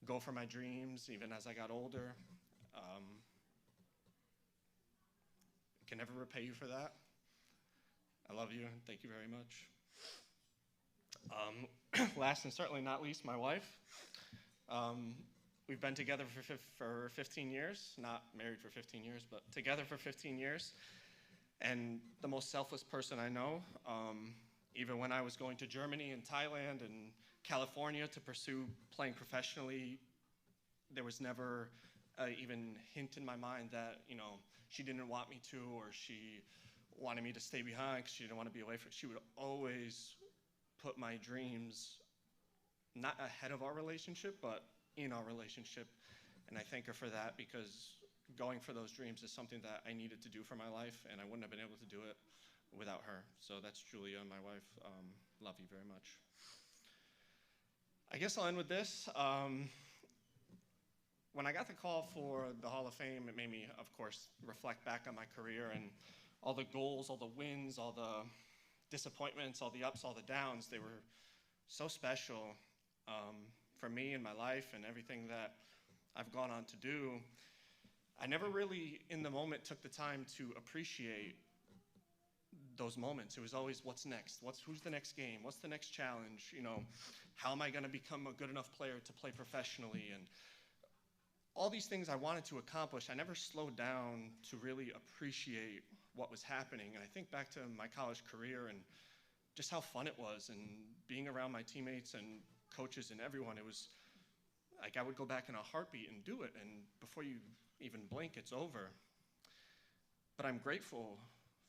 go for my dreams, even as I got older. Can never repay you for that. I love you, and thank you very much. Last and certainly not least, my wife. We've been together for 15 years, not married for 15 years, but together for 15 years. And the most selfless person I know. Even when I was going to Germany and Thailand and California to pursue playing professionally, there was never even hint in my mind that, she didn't want me to, or she wanted me to stay behind because she didn't want to be away from it. She would always put my dreams not ahead of our relationship, but in our relationship. And I thank her for that, because going for those dreams is something that I needed to do for my life, and I wouldn't have been able to do it without her. So that's Julia, my wife. Love you very much. I guess I'll end with this. When I got the call for the Hall of Fame, it made me, of course, reflect back on my career and all the goals, all the wins, all the disappointments, all the ups, all the downs. They were so special for me in my life and everything that I've gone on to do. I never really, in the moment, took the time to appreciate those moments. It was always, what's next? Who's the next game? What's the next challenge? How am I going to become a good enough player to play professionally? And all these things I wanted to accomplish, I never slowed down to really appreciate what was happening. And I think back to my college career and just how fun it was, and being around my teammates and coaches and everyone. It was like I would go back in a heartbeat and do it, and before you even blink, it's over. But I'm grateful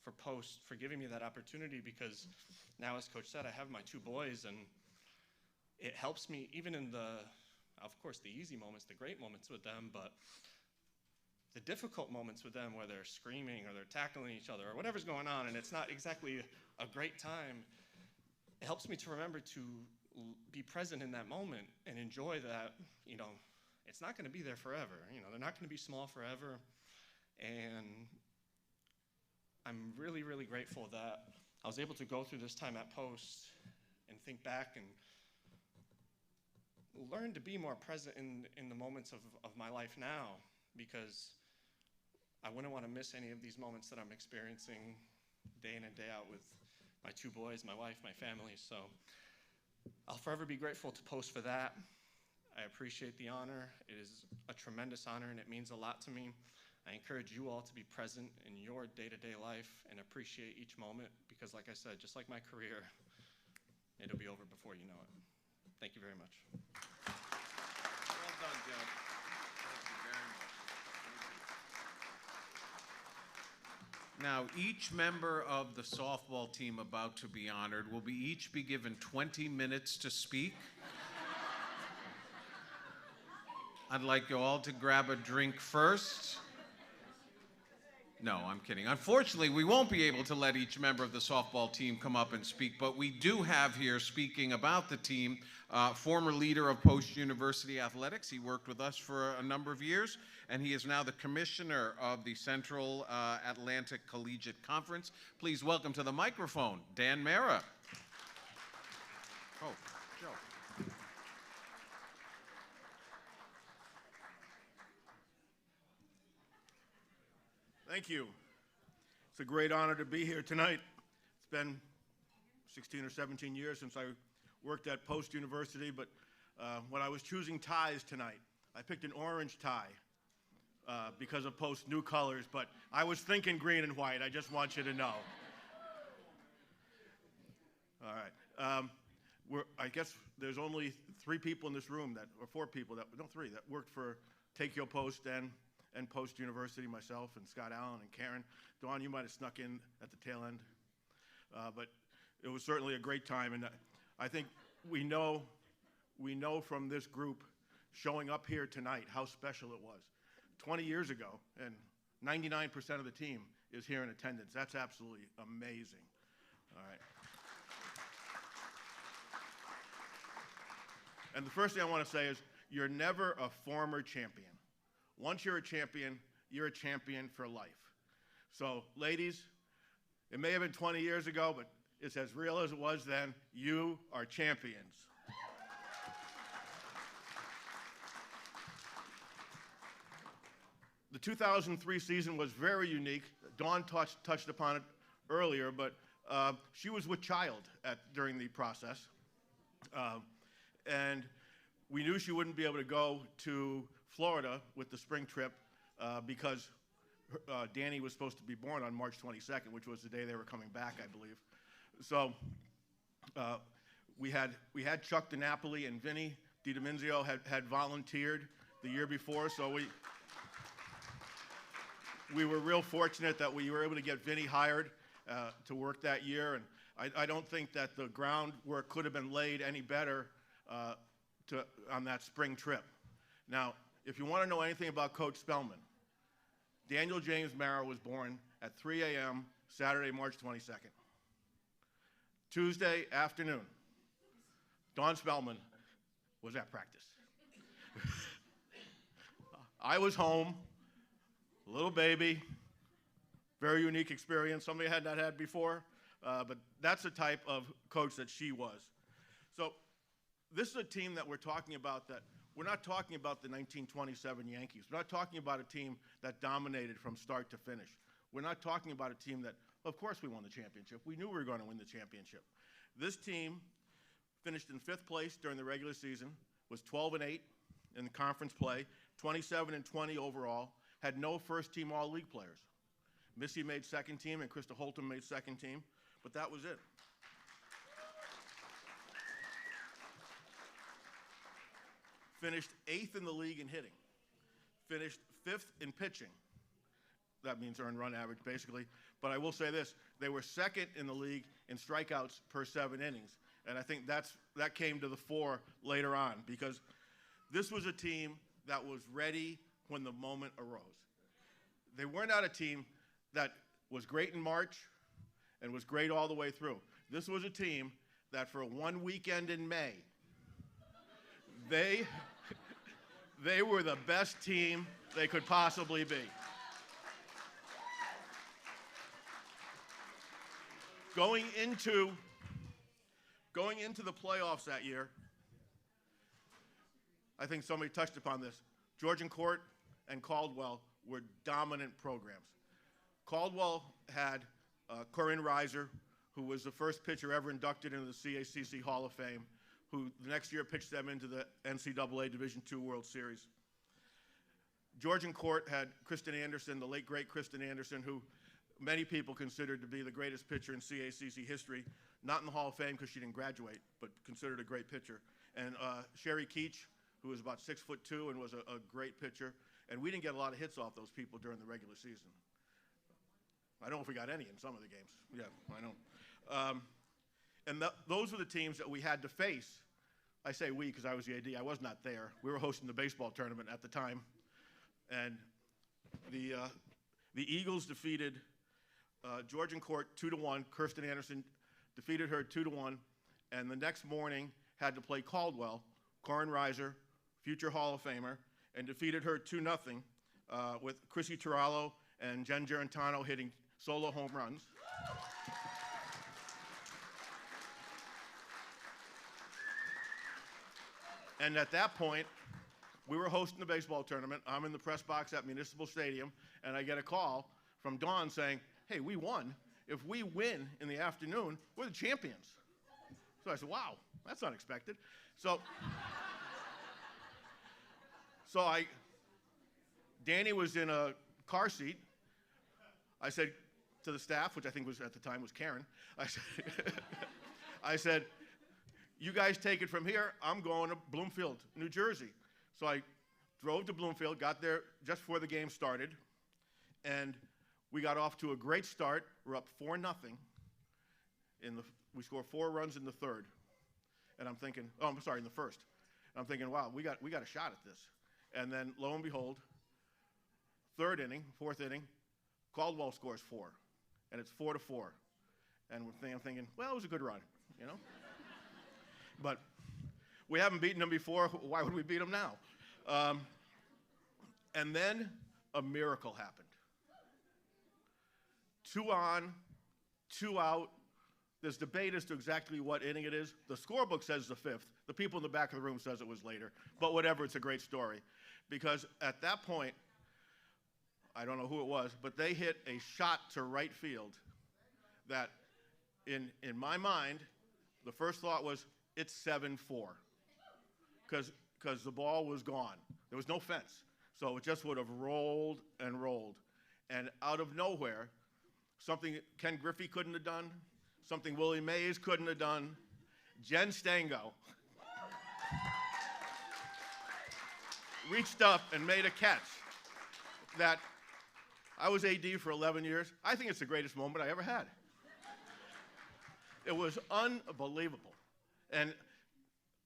for Post for giving me that opportunity, because now, as Coach said, I have my two boys, and it helps me even in of course, the easy moments, the great moments with them, but the difficult moments with them where they're screaming or they're tackling each other or whatever's going on, and it's not exactly a great time, it helps me to remember to be present in that moment and enjoy that, it's not going to be there forever. They're not going to be small forever. And I'm really, really grateful that I was able to go through this time at Post and think back and learn to be more present in the moments of my life now, because I wouldn't want to miss any of these moments that I'm experiencing day in and day out with my two boys, my wife, my family. So I'll forever be grateful to Post for that. I appreciate the honor. It is a tremendous honor, and it means a lot to me. I encourage you all to be present in your day-to-day life and appreciate each moment, because like I said, just like my career, it'll be over before you know it. Thank you very much. Well done, Joe. Thank you very much. Now, each member of the softball team about to be honored will each be given 20 minutes to speak. I'd like you all to grab a drink first. No, I'm kidding. Unfortunately, we won't be able to let each member of the softball team come up and speak, but we do have here, speaking about the team, former leader of Post University Athletics. He worked with us for a number of years, and he is now the commissioner of the Central Atlantic Collegiate Conference. Please welcome to the microphone, Dan Mara. Oh, Joe. Thank you. It's a great honor to be here tonight. It's been 16 or 17 years since I worked at Post University, but when I was choosing ties tonight, I picked an orange tie because of Post's new colors, but I was thinking green and white. I just want you to know. All right. I guess there's only 3 people in this room or 4 people no, 3 that worked for Take Your Post and Post University, myself and Scott Allen and Karen. Dawn, you might have snuck in at the tail end. But it was certainly a great time, and I think we know from this group showing up here tonight how special it was. 20 years ago, and 99% of the team is here in attendance. That's absolutely amazing. All right. And the first thing I want to say is you're never a former champion. Once you're a champion for life. So, ladies, it may have been 20 years ago, but it's as real as it was then. You are champions. The 2003 season was very unique. Dawn touched upon it earlier, but she was with child during the process. And we knew she wouldn't be able to go to Florida with the spring trip because Danny was supposed to be born on March 22nd, which was the day they were coming back, I believe. So we had Chuck DiNapoli and Vinny DiDomenzio had volunteered the year before, so we were real fortunate that we were able to get Vinny hired to work that year, and I don't think that the groundwork could have been laid any better on that spring trip. Now, if you want to know anything about Coach Spellman, Daniel James Mara was born at 3 a.m. Saturday, March 22nd. Tuesday afternoon, Don Spellman was at practice. I was home, a little baby, very unique experience, something I had not had before, but that's the type of coach that she was. So this is a team that we're talking about that we're not talking about the 1927 Yankees. We're not talking about a team that dominated from start to finish. We're not talking about a team that, of course we won the championship. We knew we were going to win the championship. This team finished in 5th place during the regular season, was 12-8 in the conference play, 27-20 overall, had no first-team all-league players. Missy made second team and Krista Holton made second team, but that was it. Finished 8th in the league in hitting. Finished 5th in pitching. That means earned run average, basically. But I will say this, they were 2nd in the league in strikeouts per 7 innings. And I think that came to the fore later on, because this was a team that was ready when the moment arose. They were not a team that was great in March and was great all the way through. This was a team that for one weekend in May, they were the best team they could possibly be. Going into the playoffs that year, I think somebody touched upon this. Georgian Court and Caldwell were dominant programs. Caldwell had Corinne Reiser, who was the first pitcher ever inducted into the CACC Hall of Fame, who the next year pitched them into the NCAA Division II World Series. Georgian Court had Kristen Anderson, the late great Kristen Anderson, who many people considered to be the greatest pitcher in CACC history, not in the Hall of Fame because she didn't graduate, but considered a great pitcher. And Sherry Keach, who was about 6'2" and was a great pitcher. And we didn't get a lot of hits off those people during the regular season. I don't know if we got any in some of the games. Yeah, I know. And those were the teams that we had to face. I say we because I was the AD. I was not there. We were hosting the baseball tournament at the time. And the Eagles defeated Georgian Court 2-1. Kirsten Anderson defeated her 2-1. And the next morning had to play Caldwell, Corinne Reiser, future Hall of Famer, and defeated her 2-0 with Chrissy Turallo and Jen Gerentano hitting solo home runs. And at that point, we were hosting the baseball tournament. I'm in the press box at Municipal Stadium, and I get a call from Dawn saying, hey, we won. If we win in the afternoon, we're the champions. So I said, wow, that's unexpected. So Danny was in a car seat. I said to the staff, which I think was at the time was Karen, I said, you guys take it from here. I'm going to Bloomfield, New Jersey. So I drove to Bloomfield, got there just before the game started, and we got off to a great start. We're up 4-0. We scored 4 runs in the third. And I'm thinking, oh, I'm sorry, in the first. And I'm thinking, wow, we got a shot at this. And then lo and behold, fourth inning, Caldwell scores 4. And it's 4-4. And I'm thinking, well, it was a good run, you know? But we haven't beaten them before. Why would we beat them now? And then a miracle happened. 2 on, 2 out. There's debate as to exactly what inning it is. The scorebook says the 5th. The people in the back of the room says it was later. But whatever, it's a great story. Because at that point, I don't know who it was, but they hit a shot to right field that, in my mind, the first thought was, it's 7-4. Because the ball was gone. There was no fence. So it just would have rolled and rolled. And out of nowhere, something Ken Griffey couldn't have done, something Willie Mays couldn't have done, Jen Stango reached up and made a catch that I was AD for 11 years. I think it's the greatest moment I ever had. It was unbelievable. And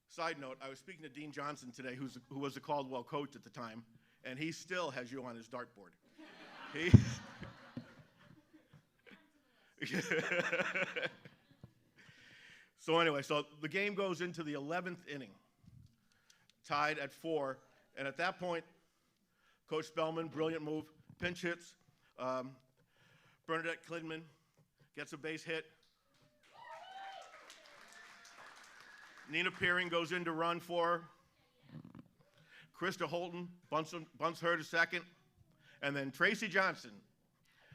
side note, I was speaking to Dean Johnson today, who was the Caldwell coach at the time, and he still has you on his dartboard. So anyway, so the game goes into the 11th inning, tied at 4, and at that point, Coach Spellman, brilliant move, pinch hits. Bernadette Klidman gets a base hit. Nina Peering goes in to run for her. Krista Holton bunts her to second. And then Tracy Johnson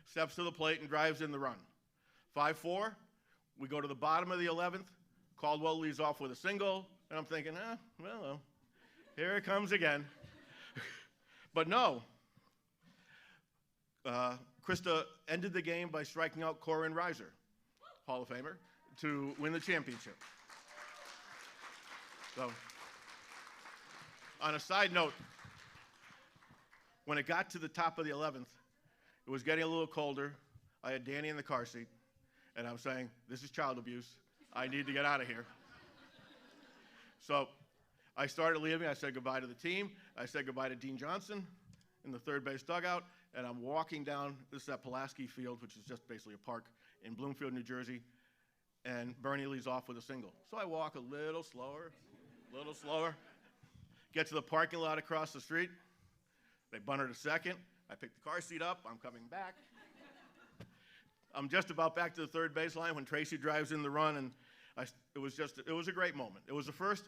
steps to the plate and drives in the run. 5-4. We go to the bottom of the 11th. Caldwell leads off with a single. And I'm thinking, well, here it comes again. But no. Krista ended the game by striking out Corinne Reiser, Hall of Famer, to win the championship. So, on a side note, when it got to the top of the 11th, it was getting a little colder. I had Danny in the car seat, and I'm saying, this is child abuse. I need to get out of here. So I started leaving. I said goodbye to the team. I said goodbye to Dean Johnson in the third base dugout, and I'm walking down. This is at Pulaski Field, which is just basically a park in Bloomfield, New Jersey, and Bernie leads off with a single. So I walk a little slower, get to the parking lot across the street. They bunt her to second. I pick the car seat up. I'm coming back. I'm just about back to the third baseline when Tracy drives in the run, and it was a great moment. It was the first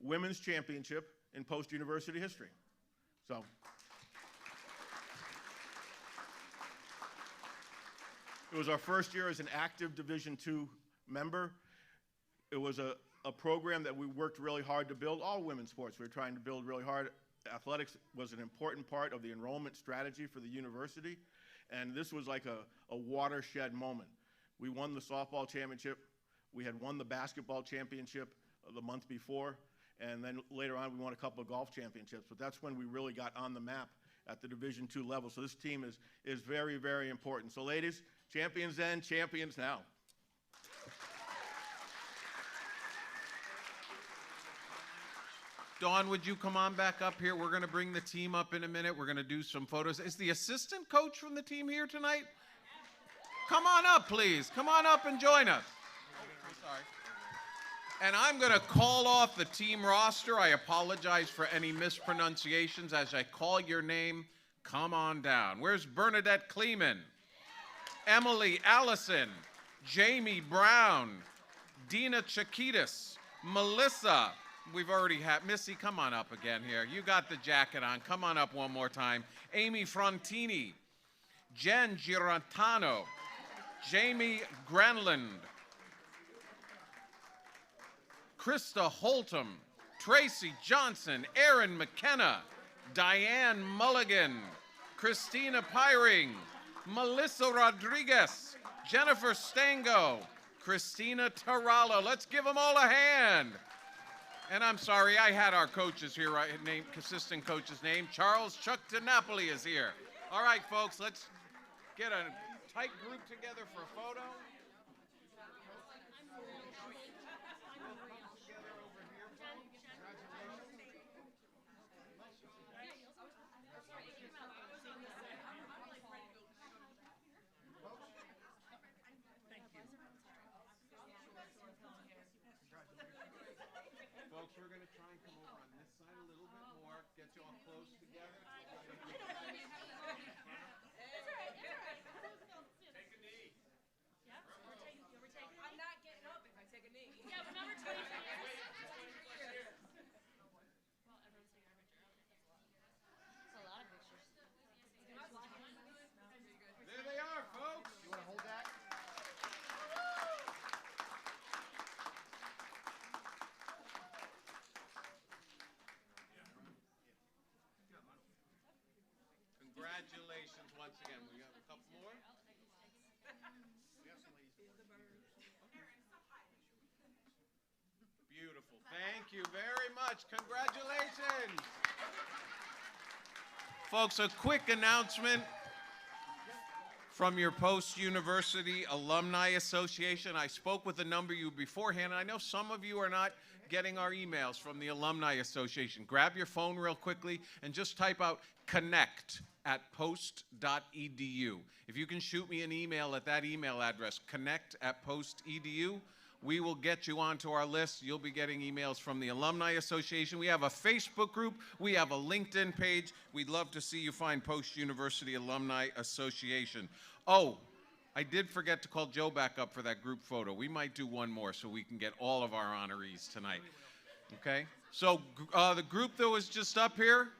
women's championship in post-university history. So it was our first year as an active Division II member. It was a program that we worked really hard to build. All women's sports we were trying to build really hard. Athletics was an important part of the enrollment strategy for the university, and this was like a watershed moment. We won the softball championship. We had won the basketball championship the month before, and then later on we won a couple of golf championships, but that's when we really got on the map at the Division II level. So this team is very, very important. So ladies, champions then, champions now. Dawn, would you come on back up here? We're going to bring the team up in a minute. We're going to do some photos. Is the assistant coach from the team here tonight? Come on up, please. Come on up and join us. Oh, sorry. And I'm going to call off the team roster. I apologize for any mispronunciations. As I call your name, come on down. Where's Bernadette Kleeman? Emily Allison, Jamie Brown, Dina Chiquitas, Melissa. We've already had Missy. Come on up again here. You got the jacket on. Come on up one more time. Amy Frontini, Jen Girantano, Jamie Granlund, Krista Holtum, Tracy Johnson, Aaron McKenna, Diane Mulligan, Christina Pyring, Melissa Rodriguez, Jennifer Stango, Christina Tarallo. Let's give them all a hand. And I'm sorry, I had our coaches here, right? Assistant coach's name. Charles Chuck DiNapoli is here. All right, folks, let's get a tight group together for a photo. Folks, we're going to try and come over on this side a little bit more, get you all close together. Take a knee. I'm not getting up if I take a knee. Yeah, remember 23 years? That's a lot of pictures. There they are, folks. You want to hold that? Congratulations once again. We have a couple more. Beautiful. Thank you very much. Congratulations. Folks, a quick announcement from your post-university alumni association. I spoke with a number of you beforehand, and I know some of you are not getting our emails from the alumni association. Grab your phone real quickly and just type out connect@post.edu. If you can shoot me an email at that email address, connect@post.edu, we will get you onto our list. You'll be getting emails from the Alumni Association. We have a Facebook group. We have a LinkedIn page. We'd love to see you find Post University Alumni Association. Oh, I did forget to call Joe back up for that group photo. We might do one more so we can get all of our honorees tonight. Okay? So the group that was just up here,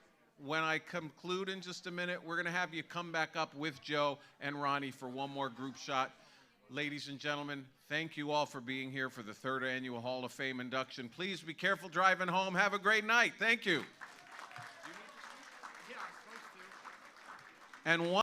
when I conclude in just a minute, we're going to have you come back up with Joe and Ronnie for one more group shot. Ladies and gentlemen, thank you all for being here for the 3rd Annual Hall of Fame induction. Please be careful driving home. Have a great night. Thank you. And one